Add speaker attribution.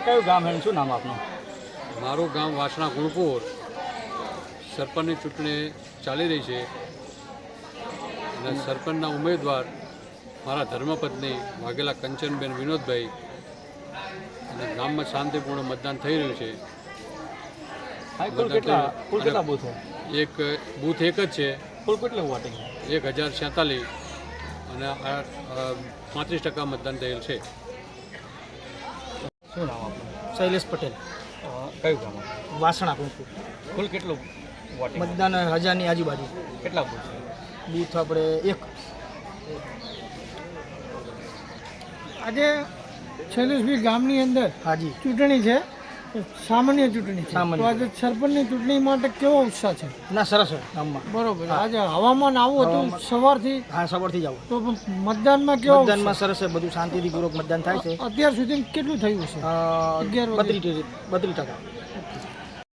Speaker 1: કયું ગામ છે શું નામ આપનું?
Speaker 2: મારું ગામ વાસણા ગુણપુર. સરપંચની ચૂંટણી ચાલી રહી છે અને સરપંચના ઉમેદવાર મારા ધર્મપત્ની વાઘેલા કંચનબેન વિનોદભાઈ અને ગામમાં શાંતિપૂર્ણ મતદાન થઈ રહ્યું છે.
Speaker 1: કુલ કેટલા બૂથ છે?
Speaker 2: એક બૂથ એક જ છે,
Speaker 1: કુલ કેટલું વોટિંગ?
Speaker 2: 1047 અને 35% મતદાન થયેલ છે.
Speaker 1: શું નામ આપનું?
Speaker 3: શૈલેષ પટેલ,
Speaker 1: કયું ગામ?
Speaker 3: વાસણા કુંકુ.
Speaker 1: કુલ કેટલું વોટિંગ?
Speaker 3: મતદાન 1000ની આજુબાજુ.
Speaker 1: કેટલા બૂથ છે?
Speaker 3: બૂથ આપણે એક.
Speaker 4: આજે શૈલેષભાઈ ગામની અંદર
Speaker 3: હાજી.
Speaker 4: ચૂંટણી છે, સામાન્ય ચૂંટણી છે.
Speaker 3: સામાન્ય.
Speaker 4: તો આજે સરપંચની ચૂંટણી માટે કેવો ઉત્સાહ છે?
Speaker 3: ના સરસ હોય ગામમાં.
Speaker 4: બરોબર. આજે હવામાન આવું હતું સવારથી,
Speaker 3: હા સવારથી જાવ.
Speaker 4: તો મતદાનમાં કેવો
Speaker 3: મતદાનમાં સરસ છે, બધું શાંતિથી પૂર્વક મતદાન થાય છે.
Speaker 4: અત્યાર સુધી કેટલું થયું છે?
Speaker 3: 32%.